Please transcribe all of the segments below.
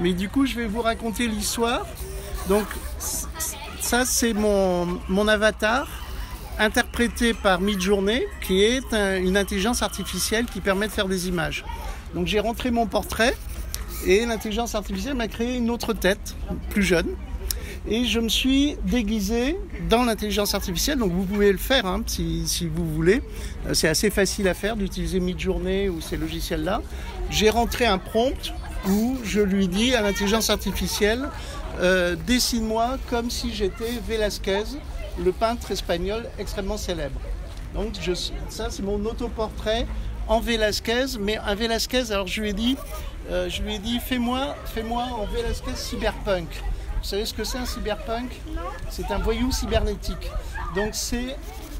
mais du coup je vais vous raconter l'histoire. Donc ça c'est mon avatar, interprété par Midjourney, qui est une intelligence artificielle qui permet de faire des images. Donc j'ai rentré mon portrait et l'intelligence artificielle m'a créé une autre tête, plus jeune. Et je me suis déguisé dans l'intelligence artificielle, donc vous pouvez le faire hein, si vous voulez. C'est assez facile à faire d'utiliser Midjourney ou ces logiciels-là. J'ai rentré un prompt où je lui dis à l'intelligence artificielle dessine-moi comme si j'étais Velázquez, le peintre espagnol extrêmement célèbre. Donc ça c'est mon autoportrait en Velázquez, mais un Velázquez, alors je lui ai dit fais-moi en Velázquez cyberpunk. Vous savez ce que c'est un cyberpunk? C'est un voyou cybernétique. Donc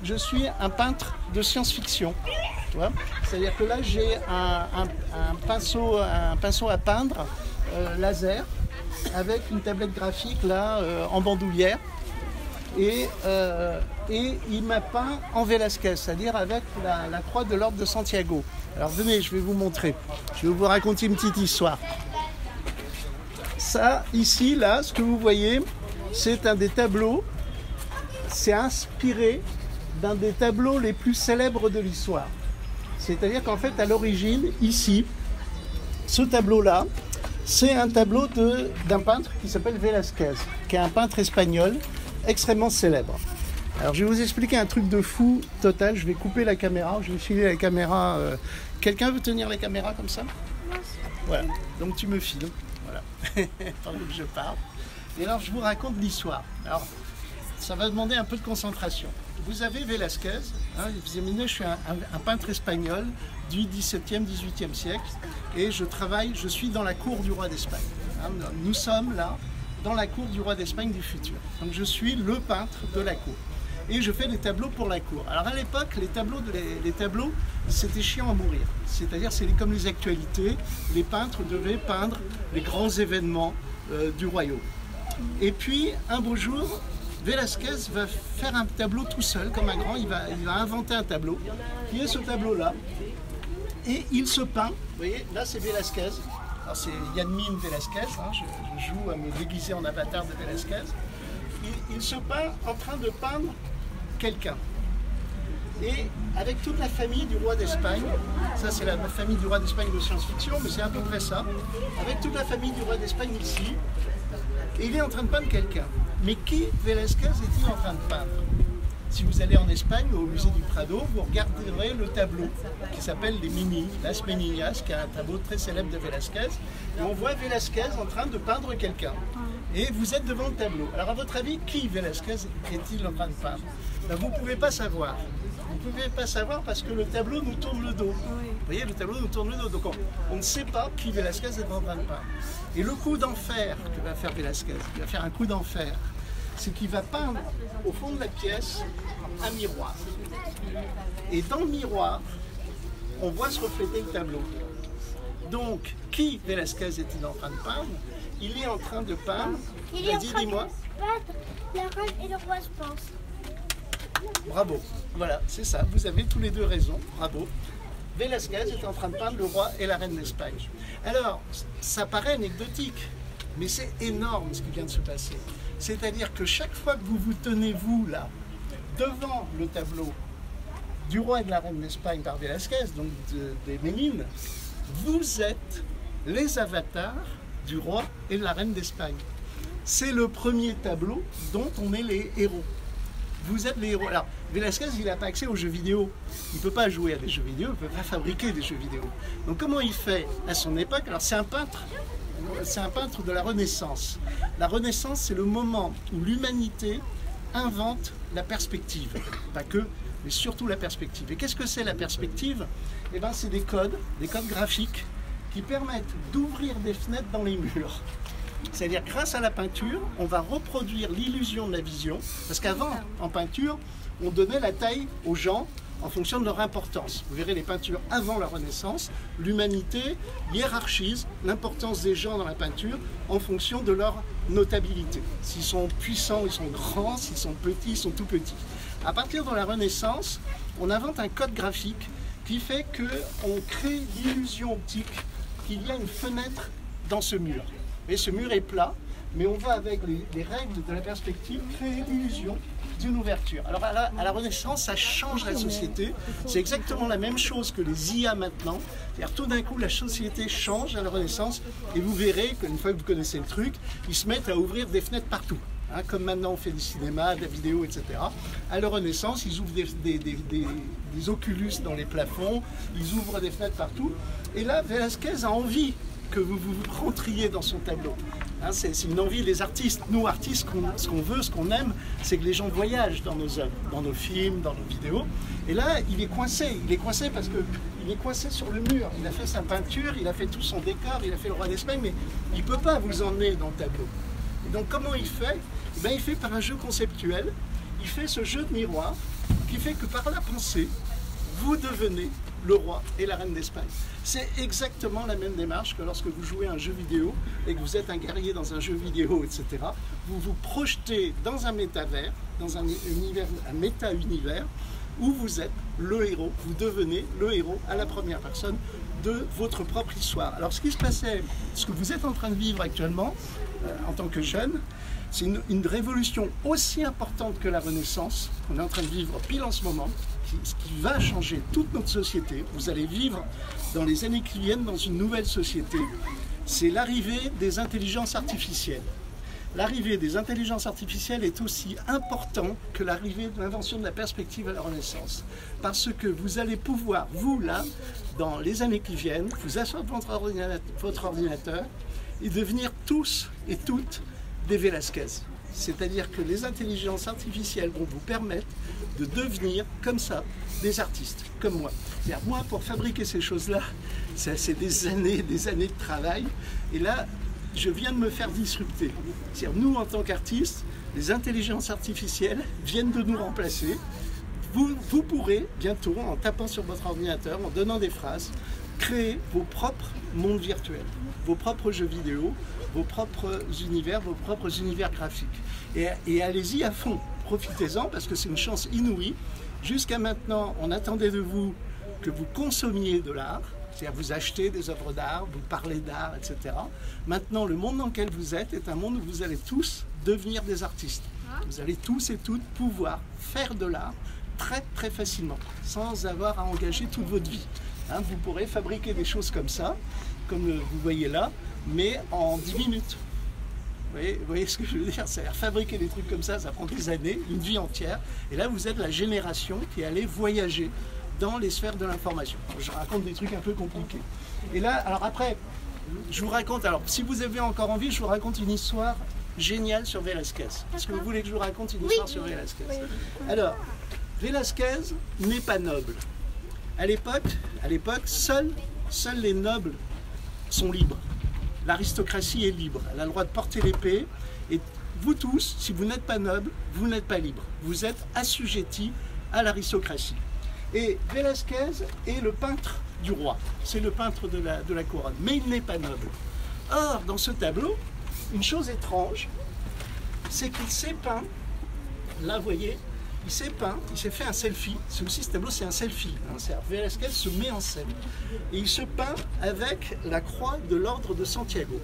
je suis un peintre de science-fiction. C'est-à-dire que là j'ai un pinceau à peindre laser avec une tablette graphique là en bandoulière et il m'a peint en Velázquez, c'est-à-dire avec la croix de l'ordre de Santiago. Alors venez, je vais vous montrer. Je vais vous raconter une petite histoire. Ça, ici, là, ce que vous voyez, c'est un des tableaux, c'est inspiré d'un des tableaux les plus célèbres de l'histoire. C'est-à-dire qu'en fait, à l'origine, ici, ce tableau-là, c'est un tableau d'un peintre qui s'appelle Velázquez, qui est un peintre espagnol extrêmement célèbre. Alors, je vais vous expliquer un truc de fou total. Je vais couper la caméra, je vais filer la caméra. Quelqu'un veut tenir la caméra comme ça? Voilà, donc tu me files. Pendant que je parle. Et alors je vous raconte l'histoire. Alors ça va demander un peu de concentration. Vous avez Velázquez, hein, vous imaginez, je suis un peintre espagnol du XVIIe, XVIIIe siècle et je suis dans la cour du roi d'Espagne. Hein, nous sommes là dans la cour du roi d'Espagne du futur. Donc je suis le peintre de la cour. Et je fais des tableaux pour la cour. Alors à l'époque, les tableaux, c'était chiant à mourir. C'est-à-dire, c'est comme les actualités, les peintres devaient peindre les grands événements du royaume. Et puis, un beau jour, Velázquez va faire un tableau tout seul, comme un grand, il va inventer un tableau, qui est ce tableau-là. Et il se peint, vous voyez, là c'est Velázquez. Alors c'est Yadmin Velázquez, hein, je joue à me déguiser en avatar de Velázquez. Il se peint en train de peindre quelqu'un. Et avec toute la famille du roi d'Espagne, ça c'est la famille du roi d'Espagne de science-fiction, mais c'est à peu près ça, avec toute la famille du roi d'Espagne ici, et il est en train de peindre quelqu'un. Mais qui Velázquez est-il en train de peindre? Si vous allez en Espagne, au musée du Prado, vous regarderez le tableau qui s'appelle les Mini, Las Meninias, qui est un tableau très célèbre de Velázquez, et on voit Velázquez en train de peindre quelqu'un. Et vous êtes devant le tableau. Alors à votre avis, qui Velázquez est-il en train de peindre? Ben, vous ne pouvez pas savoir. Vous ne pouvez pas savoir parce que le tableau nous tourne le dos. Vous voyez, le tableau nous tourne le dos. Donc on ne sait pas qui Velázquez est en train de peindre. Et le coup d'enfer que va faire Velázquez, il va faire un coup d'enfer, c'est qu'il va peindre au fond de la pièce un miroir. Et dans le miroir, on voit se refléter le tableau. Donc, qui Velázquez est-il en train de peindre? Il est en train de peindre. Il est en train de peindre la reine et le roi, je pense. Bravo. Voilà, c'est ça. Vous avez tous les deux raison. Bravo. Velázquez est en train de peindre le roi et la reine d'Espagne. Alors, ça paraît anecdotique, mais c'est énorme ce qui vient de se passer. C'est-à-dire que chaque fois que vous vous tenez, vous, là, devant le tableau du roi et de la reine d'Espagne par Velázquez, donc des Ménines, vous êtes les avatars du roi et de la reine d'Espagne. C'est le premier tableau dont on est les héros. Vous êtes les héros. Alors, Velázquez, il n'a pas accès aux jeux vidéo. Il ne peut pas jouer à des jeux vidéo, il ne peut pas fabriquer des jeux vidéo. Donc comment il fait à son époque? Alors c'est un peintre de la Renaissance. La Renaissance, c'est le moment où l'humanité invente la perspective. Pas que, mais surtout la perspective. Et qu'est-ce que c'est la perspective? Eh bien, c'est des codes graphiques qui permettent d'ouvrir des fenêtres dans les murs. C'est-à-dire, grâce à la peinture, on va reproduire l'illusion de la vision. Parce qu'avant, en peinture, on donnait la taille aux gens en fonction de leur importance. Vous verrez les peintures avant la Renaissance, l'humanité hiérarchise l'importance des gens dans la peinture en fonction de leur notabilité. S'ils sont puissants, ils sont grands, s'ils sont petits, ils sont tout petits. À partir de la Renaissance, on invente un code graphique qui fait qu'on crée l'illusion optique qu'il y a une fenêtre dans ce mur. Et ce mur est plat, mais on va avec les règles de la perspective créer l'illusion d'une ouverture. Alors à la Renaissance, ça change la société. C'est exactement la même chose que les IA maintenant. C'est-à-dire tout d'un coup, la société change à la Renaissance et vous verrez qu'une fois que vous connaissez le truc, ils se mettent à ouvrir des fenêtres partout. Hein, comme maintenant on fait du cinéma, de la vidéo, etc. À la Renaissance, ils ouvrent des Oculus dans les plafonds, ils ouvrent des fenêtres partout. Et là, Velázquez a envie que vous rentriez dans son tableau. Hein, c'est une envie des artistes. Nous, artistes, ce qu'on veut, ce qu'on aime, c'est que les gens voyagent dans nos œuvres, dans nos films, dans nos vidéos. Et là, il est coincé. Il est coincé parce qu'il est coincé sur le mur. Il a fait sa peinture, il a fait tout son décor, il a fait le roi d'Espagne, mais il ne peut pas vous emmener dans le tableau. Et donc, comment il fait? Eh bien, il fait par un jeu conceptuel. Il fait ce jeu de miroir qui fait que par la pensée, vous devenez le roi et la reine d'Espagne. C'est exactement la même démarche que lorsque vous jouez à un jeu vidéo et que vous êtes un guerrier dans un jeu vidéo, etc. Vous vous projetez dans un métavers, dans un méta-univers où vous êtes le héros, vous devenez le héros à la première personne de votre propre histoire. Alors ce qui se passait, ce que vous êtes en train de vivre actuellement en tant que jeune, c'est une révolution aussi importante que la Renaissance qu'on est en train de vivre pile en ce moment, ce qui va changer toute notre société. Vous allez vivre dans les années qui viennent dans une nouvelle société. C'est l'arrivée des intelligences artificielles. L'arrivée des intelligences artificielles est aussi importante que l'arrivée de l'invention de la perspective à la Renaissance. Parce que vous allez pouvoir, vous là, dans les années qui viennent, vous asseoir devant votre ordinateur et devenir tous et toutes des Velázquez. C'est-à-dire que les intelligences artificielles vont vous permettre de devenir, comme ça, des artistes, comme moi. C'est-à-dire, moi, pour fabriquer ces choses-là, c'est des années de travail. Et là, je viens de me faire disrupter. C'est-à-dire, nous, en tant qu'artistes, les intelligences artificielles viennent de nous remplacer. Vous pourrez, bientôt, en tapant sur votre ordinateur, en donnant des phrases, créer vos propres mondes virtuels, vos propres jeux vidéo, vos propres univers graphiques. Et allez-y à fond, profitez-en parce que c'est une chance inouïe. Jusqu'à maintenant, on attendait de vous que vous consommiez de l'art, c'est-à-dire vous achetez des œuvres d'art, vous parlez d'art, etc. Maintenant, le monde dans lequel vous êtes est un monde où vous allez tous devenir des artistes. Vous allez tous et toutes pouvoir faire de l'art très très facilement, sans avoir à engager toute votre vie. Hein, vous pourrez fabriquer des choses comme ça, comme vous voyez là, mais en 10 minutes. Vous voyez ce que je veux dire? C'est-à-dire fabriquer des trucs comme ça prend des années, une vie entière. Et là, vous êtes la génération qui est allée voyager dans les sphères de l'information. Je raconte des trucs un peu compliqués. Et là, alors après, je vous raconte, alors si vous avez encore envie, je vous raconte une histoire géniale sur Velázquez. Est-ce que vous voulez que je vous raconte une histoire sur Velázquez? Alors, Velázquez n'est pas noble. À l'époque, seuls les nobles sont libres. L'aristocratie est libre, elle a le droit de porter l'épée. Et vous tous, si vous n'êtes pas noble, vous n'êtes pas libre. Vous êtes assujettis à l'aristocratie. Et Velázquez est le peintre du roi. C'est le peintre de la couronne. Mais il n'est pas noble. Or, dans ce tableau, une chose étrange, c'est qu'il s'est peint, là vous voyez, il s'est peint, il s'est fait un selfie. C'est aussi, ce tableau, c'est un selfie. Hein, Velázquez se met en scène. Et il se peint avec la croix de l'ordre de Santiago.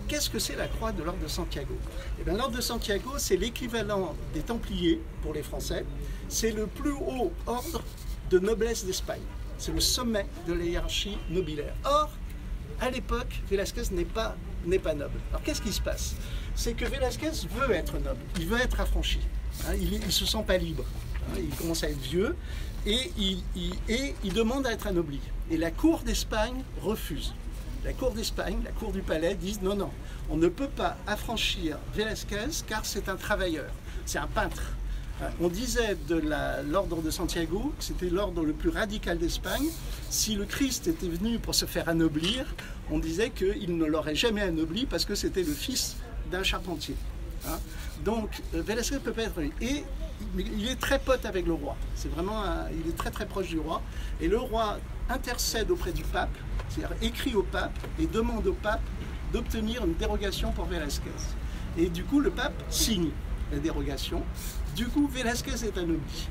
Qu'est-ce que c'est la croix de l'ordre de Santiago? Eh bien, l'ordre de Santiago, c'est l'équivalent des Templiers pour les Français. C'est le plus haut ordre de noblesse d'Espagne. C'est le sommet de la hiérarchie nobiliaire. Or, à l'époque, Velázquez n'est pas noble. Alors, qu'est-ce qui se passe? C'est que Velázquez veut être noble, il veut être affranchi. Hein, il ne se sent pas libre. Hein, il commence à être vieux et il demande à être anobli. Et la cour d'Espagne refuse. La cour d'Espagne, la cour du palais disent non, non, on ne peut pas affranchir Velázquez car c'est un travailleur, c'est un peintre. On disait de l'ordre de Santiago que c'était l'ordre le plus radical d'Espagne. Si le Christ était venu pour se faire anoblir, on disait qu'il ne l'aurait jamais anobli parce que c'était le fils d'un charpentier. Hein. Donc Velázquez ne peut pas être lui. Et il est très pote avec le roi. C'est vraiment il est très très proche du roi. Et le roi intercède auprès du pape, c'est-à-dire écrit au pape et demande au pape d'obtenir une dérogation pour Velázquez. Et du coup, le pape signe la dérogation. Du coup, Velázquez est anobli.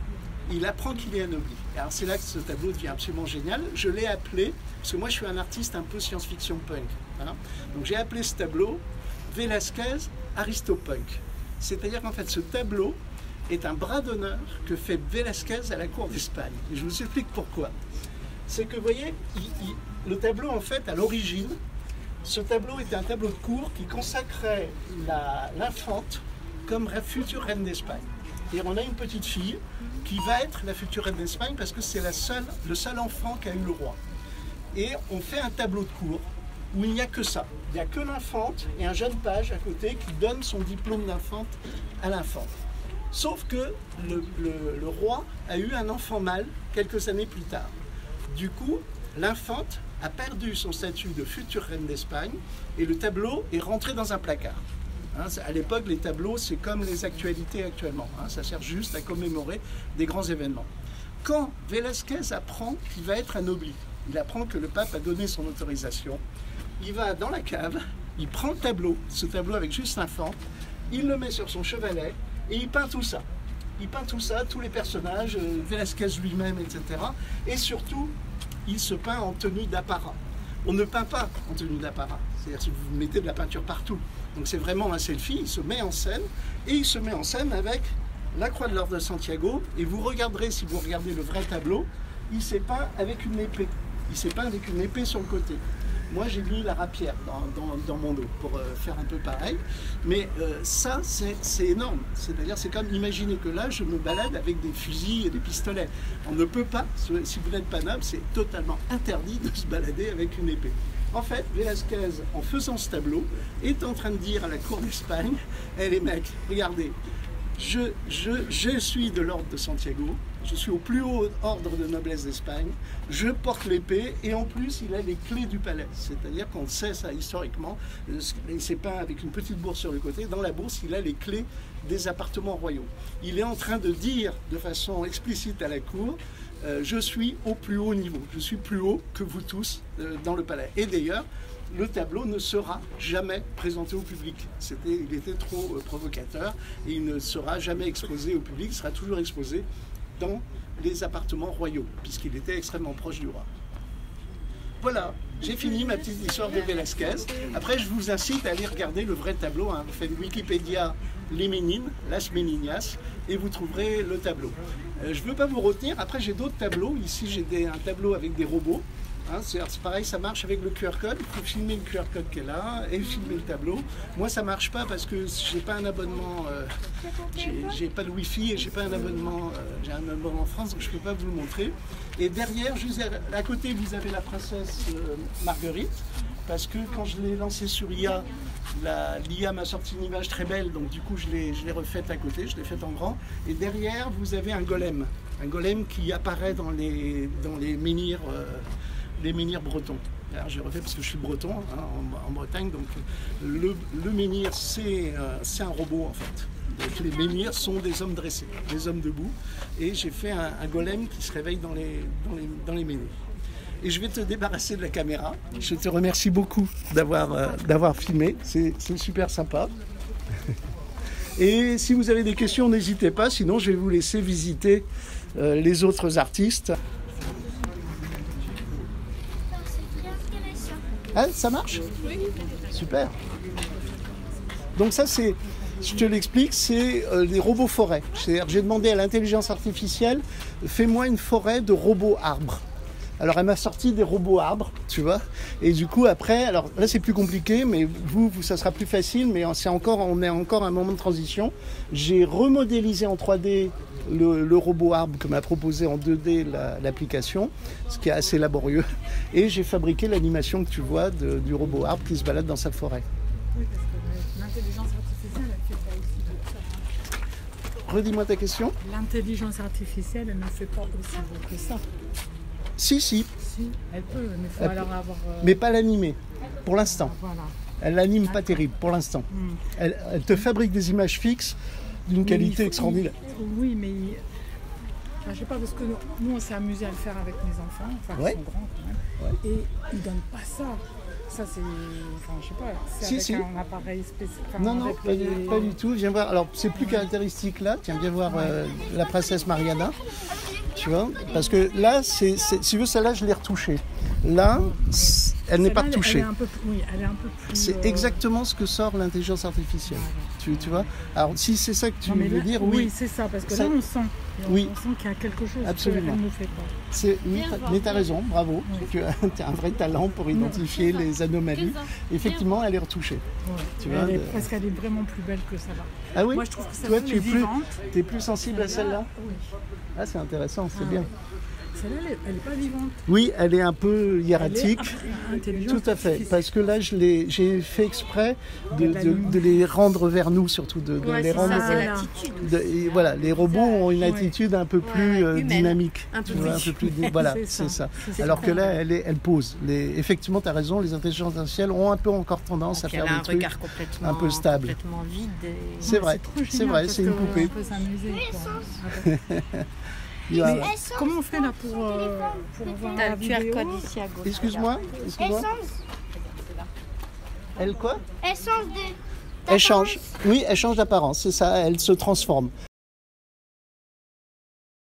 Il apprend qu'il est anobli. Alors c'est là que ce tableau devient absolument génial. Je l'ai appelé, parce que moi je suis un artiste un peu science-fiction punk. Hein. Donc j'ai appelé ce tableau Velázquez Aristopunk. C'est-à-dire qu'en fait, ce tableau est un bras d'honneur que fait Velázquez à la cour d'Espagne. Et je vous explique pourquoi. C'est que, vous voyez, le tableau, en fait, à l'origine, ce tableau était un tableau de cour qui consacrait l'infante comme la future reine d'Espagne. Et on a une petite fille qui va être la future reine d'Espagne parce que c'est le seul enfant qu'a eu le roi. Et on fait un tableau de cour où il n'y a que ça. Il n'y a que l'infante et un jeune page à côté qui donne son diplôme d'infante à l'infante. Sauf que le roi a eu un enfant mâle quelques années plus tard. Du coup, l'infante a perdu son statut de future reine d'Espagne et le tableau est rentré dans un placard. À l'époque, les tableaux, c'est comme les actualités actuellement. Ça sert juste à commémorer des grands événements. Quand Velázquez apprend qu'il va être anobli, il apprend que le pape a donné son autorisation, il va dans la cave, il prend le tableau, ce tableau avec juste l'infante, il le met sur son chevalet et il peint tout ça. Il peint tout ça, tous les personnages, Velázquez lui-même, etc. Et surtout, il se peint en tenue d'apparat. On ne peint pas en tenue d'apparat, c'est-à-dire que vous mettez de la peinture partout. Donc c'est vraiment un selfie, il se met en scène, et il se met en scène avec la croix de l'ordre de Santiago, et vous regarderez, si vous regardez le vrai tableau, il s'est peint avec une épée. Il s'est peint avec une épée sur le côté. Moi, j'ai mis la rapière dans mon dos pour faire un peu pareil. Mais ça, c'est énorme. C'est-à-dire, c'est comme imaginer que là, je me balade avec des fusils et des pistolets. On ne peut pas, si vous n'êtes pas noble, c'est totalement interdit de se balader avec une épée. En fait, Velázquez, en faisant ce tableau, est en train de dire à la cour d'Espagne, hey, les mecs, regardez, je suis de l'ordre de Santiago, je suis au plus haut ordre de noblesse d'Espagne, je porte l'épée et en plus il a les clés du palais. C'est-à-dire qu'on sait ça historiquement, il s'est peint avec une petite bourse sur le côté, dans la bourse il a les clés des appartements royaux. Il est en train de dire de façon explicite à la cour, je suis au plus haut niveau, je suis plus haut que vous tous dans le palais. Et d'ailleurs, le tableau ne sera jamais présenté au public. Il était trop provocateur et il ne sera jamais exposé au public, il sera toujours exposé dans les appartements royaux, puisqu'il était extrêmement proche du roi. Voilà, j'ai fini ma petite histoire de Velázquez. Après, je vous incite à aller regarder le vrai tableau. Vous faites Wikipédia Les Ménines, Las Meninas, et vous trouverez le tableau. Je ne veux pas vous retenir. Après, j'ai d'autres tableaux. Ici, j'ai un tableau avec des robots. C'est pareil, ça marche avec le QR code. Il faut filmer le QR code qui est là et filmer le tableau. Moi, ça marche pas parce que j'ai pas un abonnement, j'ai pas de Wi-Fi et j'ai pas un abonnement, j'ai un abonnement en France, donc je peux pas vous le montrer. Et derrière, juste à côté, vous avez la princesse Marguerite, parce que quand je l'ai lancée sur IA, l'IA m'a sorti une image très belle, donc du coup je l'ai refaite à côté, je l'ai faite en grand. Et derrière, vous avez un golem qui apparaît dans les menhirs. Les menhirs bretons. Alors j'ai refait parce que je suis breton en Bretagne, donc le menhir c'est un robot en fait. Donc, les menhirs sont des hommes dressés, des hommes debout, et j'ai fait un golem qui se réveille dans les menhirs. Et je vais te débarrasser de la caméra. Je te remercie beaucoup d'avoir filmé, c'est super sympa. Et si vous avez des questions, n'hésitez pas, sinon je vais vous laisser visiter les autres artistes. Ah, ça marche? Oui. Super. Donc ça, je te l'explique, c'est les robots forêts. C'est-à-dire, j'ai demandé à l'intelligence artificielle, fais-moi une forêt de robots arbres. Alors elle m'a sorti des robots arbres, tu vois. Et du coup après, alors là c'est plus compliqué, mais vous ça sera plus facile, mais on est encore à un moment de transition. J'ai remodélisé en 3D le robot arbre que m'a proposé en 2D l'application, ce qui est assez laborieux. Et j'ai fabriqué l'animation que tu vois du robot arbre qui se balade dans sa forêt. Oui, parce que l'intelligence artificielle, elle fait pas aussi beau que ça. Redis-moi ta question. L'intelligence artificielle, elle ne fait pas aussi beau que ça. Si. Si, elle peut, mais il faut alors avoir... Mais pas l'animer, pour l'instant. Voilà. Elle l'anime pas terrible, pour l'instant. Elle te fabrique des images fixes d'une qualité extraordinaire. Oui, mais... Enfin, je sais pas, parce que nous, on s'est amusé à le faire avec mes enfants, enfin, ils sont grands quand même, et ils ne donnent pas ça. Ça, c'est... Enfin, je sais pas, c'est avec un appareil spécial. Enfin, non, pas du tout. Viens voir. Alors, c'est plus caractéristique là. Tiens, viens voir la princesse Mariana. Tu vois, parce que là, si tu veux, celle-là, je l'ai retouchée. Là, elle n'est pas Celle-là, touchée. Elle est un peu plus, oui, elle est un peu plus. C'est exactement ce que sort l'intelligence artificielle. Voilà. Tu vois. Alors si c'est ça que tu Non, mais veux là, dire, oui, oui. c'est ça, parce que Ça- là on sent. Oui. On sent qu'il y a quelque chose Absolument. qu'elle ne fait pas. Oui, mais tu as raison, bravo. Tu as un vrai talent pour identifier les anomalies. Effectivement, elle est retouchée. Ouais. Tu vois, Parce qu'elle est vraiment plus belle que celle-là. Ah oui. Moi je trouve que Toi, celle-là tu est es plus, vivante. t'es plus sensible à celle-là. Oui. Ah, c'est intéressant, c'est Ah, bien. ouais. Celle-là, elle n'est pas vivante. Oui, elle est un peu hiératique. Elle est intelligente. Tout à fait, parce que là, j'ai fait exprès de la lumière. de les rendre vers nous, surtout de Ouais, les c'est rendre. ça, c'est Voilà. l'attitude. Et voilà, les robots ont une Ouais. attitude un peu plus humaine. dynamique. Un peu tu vois, plus. un peu plus voilà, C'est c'est ça. ça. C'est Alors ça. que là, elle pose. Effectivement, tu as raison, les intelligences artificielles ont un peu encore tendance à Puis faire elle a des un trucs. regard complètement, un peu stable. complètement vide. C'est Ouais, vrai, trop c'est génial vrai, parce c'est une que poupée. On peut s'amuser. quoi. Voilà. Mais comment on fait là pour avoir T'as la le QR vidéo code ici à gauche. Excuse-moi, Elle excuse-moi. change, Elle quoi? elle change de. Elle change. Oui, elle change d'apparence, c'est ça, elle se transforme.